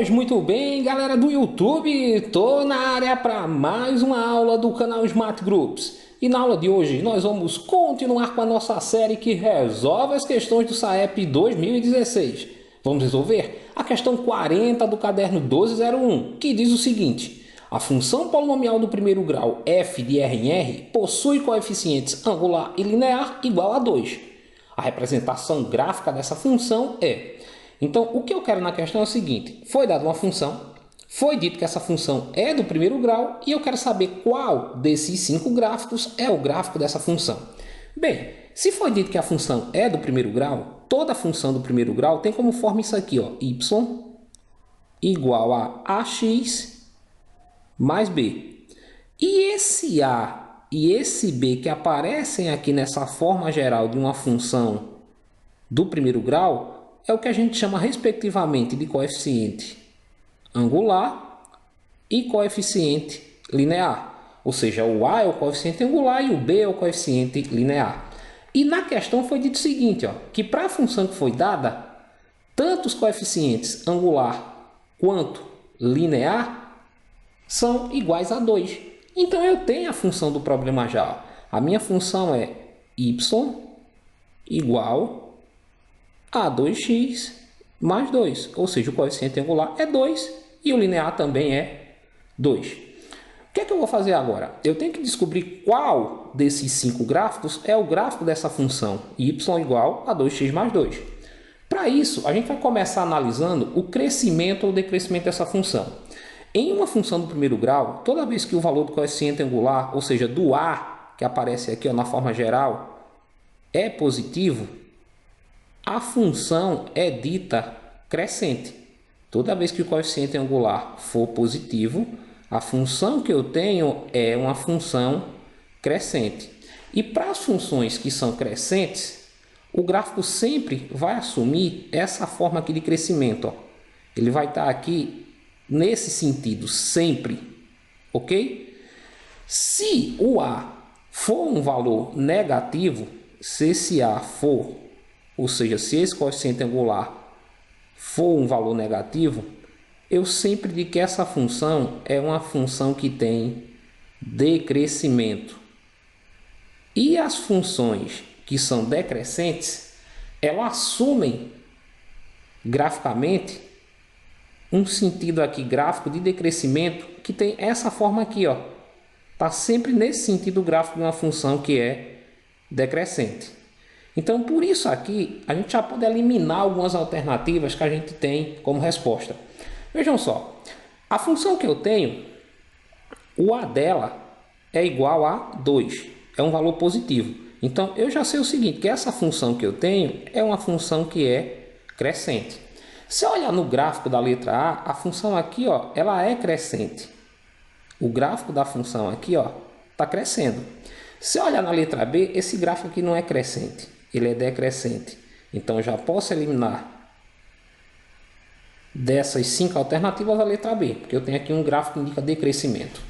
Pois muito bem, galera do YouTube, tô na área para mais uma aula do canal Smart Groups. E na aula de hoje nós vamos continuar com a nossa série que resolve as questões do SAEP 2016. Vamos resolver a questão 40 do caderno 1201, que diz o seguinte: a função polinomial do primeiro grau f de R em R possui coeficientes angular e linear igual a 2. A representação gráfica dessa função é... Então, o que eu quero na questão é o seguinte: foi dada uma função, foi dito que essa função é do primeiro grau e eu quero saber qual desses 5 gráficos é o gráfico dessa função. Bem, se foi dito que a função é do primeiro grau, toda função do primeiro grau tem como forma isso aqui, ó, y igual a ax mais b. E esse a e esse b que aparecem aqui nessa forma geral de uma função do primeiro grau é o que a gente chama respectivamente de coeficiente angular e coeficiente linear. Ou seja, o a é o coeficiente angular e o b é o coeficiente linear. E na questão foi dito o seguinte, ó, que para a função que foi dada, tanto os coeficientes angular quanto linear são iguais a 2. Então eu tenho a função do problema já. Ó. A minha função é y igual a 2x mais 2, ou seja, o coeficiente angular é 2 e o linear também é 2. O que é que eu vou fazer agora? Eu tenho que descobrir qual desses 5 gráficos é o gráfico dessa função y igual a 2x mais 2. Para isso, a gente vai começar analisando o crescimento ou decrescimento dessa função. Em uma função do primeiro grau, toda vez que o valor do coeficiente angular, ou seja, do a, que aparece aqui ó, na forma geral, é positivo, a função é dita crescente. Toda vez que o coeficiente angular for positivo, a função que eu tenho é uma função crescente. E para as funções que são crescentes, o gráfico sempre vai assumir essa forma aqui de crescimento. Ó. Ele vai estar aqui nesse sentido, sempre. Ok? Se o a for um valor negativo, se esse a for... Ou seja, se esse coeficiente angular for um valor negativo, eu sempre digo que essa função é uma função que tem decrescimento. E as funções que são decrescentes, elas assumem graficamente um sentido aqui gráfico de decrescimento que tem essa forma aqui, ó. Tá sempre nesse sentido gráfico de uma função que é decrescente. Então, por isso aqui, a gente já pode eliminar algumas alternativas que a gente tem como resposta. Vejam só, a função que eu tenho, o a dela é igual a 2, é um valor positivo. Então, eu já sei o seguinte, que essa função que eu tenho é uma função que é crescente. Se eu olhar no gráfico da letra A função aqui, ó, ela é crescente. O gráfico da função aqui, ó, está crescendo. Se eu olhar na letra B, esse gráfico aqui não é crescente. Ele é decrescente. Então, eu já posso eliminar dessas 5 alternativas a letra B, porque eu tenho aqui um gráfico que indica decrescimento.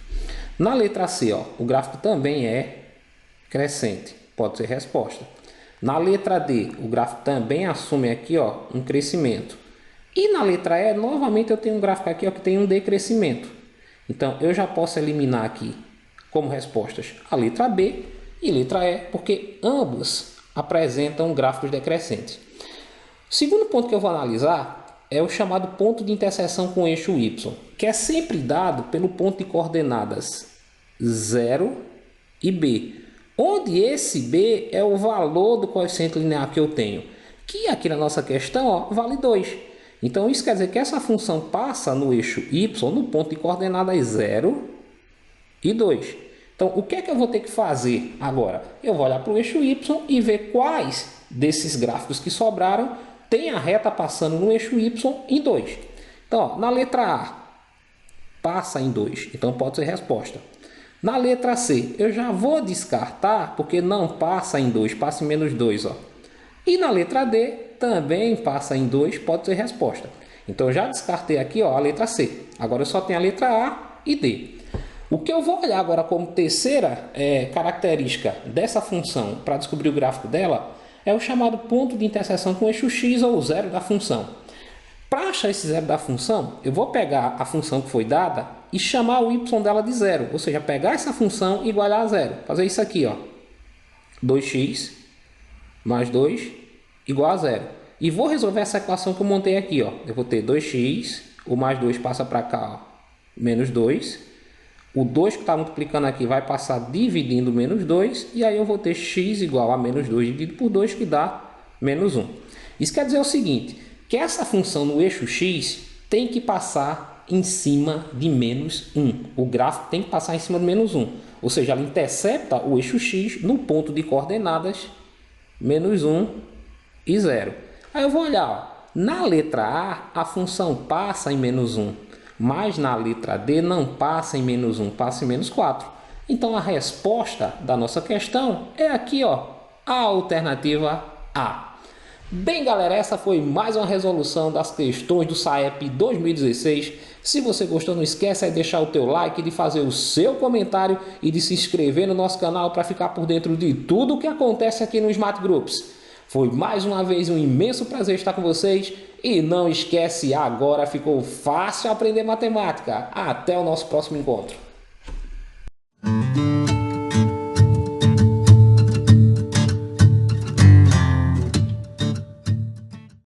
Na letra C, ó, o gráfico também é crescente. Pode ser resposta. Na letra D, o gráfico também assume aqui ó, um crescimento. E na letra E, novamente, eu tenho um gráfico aqui ó, que tem um decrescimento. Então, eu já posso eliminar aqui como respostas a letra B e letra E, porque ambas apresentam gráficos decrescentes. O segundo ponto que eu vou analisar é o chamado ponto de interseção com o eixo Y, que é sempre dado pelo ponto de coordenadas 0 e B, onde esse B é o valor do coeficiente linear que eu tenho, que aqui na nossa questão ó, vale 2. Então, isso quer dizer que essa função passa no eixo Y, no ponto de coordenadas 0 e 2. Então, o que é que eu vou ter que fazer agora? Eu vou olhar para o eixo Y e ver quais desses gráficos que sobraram tem a reta passando no eixo Y em 2. Então, ó, na letra A, passa em 2. Então, pode ser resposta. Na letra C, eu já vou descartar, porque não passa em 2, passa em menos 2. Ó. E na letra D, também passa em 2, pode ser resposta. Então, eu já descartei aqui ó, a letra C. Agora, eu só tenho a letra A e D. O que eu vou olhar agora como terceira característica dessa função para descobrir o gráfico dela é o chamado ponto de interseção com o eixo x ou zero da função. Para achar esse zero da função, eu vou pegar a função que foi dada e chamar o y dela de zero. Ou seja, pegar essa função e igualar a zero. Fazer isso aqui, ó. 2x mais 2 igual a zero. E vou resolver essa equação que eu montei aqui, ó. Eu vou ter 2x, o mais 2 passa para cá, ó, menos 2. O 2 que está multiplicando aqui vai passar dividindo menos 2. E aí eu vou ter x igual a menos 2 dividido por 2, que dá menos 1. Isso quer dizer o seguinte, que essa função no eixo x tem que passar em cima de menos 1. O gráfico tem que passar em cima de menos 1. Ou seja, ela intercepta o eixo x no ponto de coordenadas menos 1 e 0. Aí eu vou olhar, ó, na letra A função passa em menos 1, mas na letra D não passa em menos 1, passa em menos 4. Então a resposta da nossa questão é aqui, ó, a alternativa A. Bem, galera, essa foi mais uma resolução das questões do SAEP 2016. Se você gostou, não esquece de deixar o teu like, de fazer o seu comentário e de se inscrever no nosso canal para ficar por dentro de tudo o que acontece aqui no Smart Groups. Foi mais uma vez um imenso prazer estar com vocês e não esquece, agora ficou fácil aprender matemática. Até o nosso próximo encontro.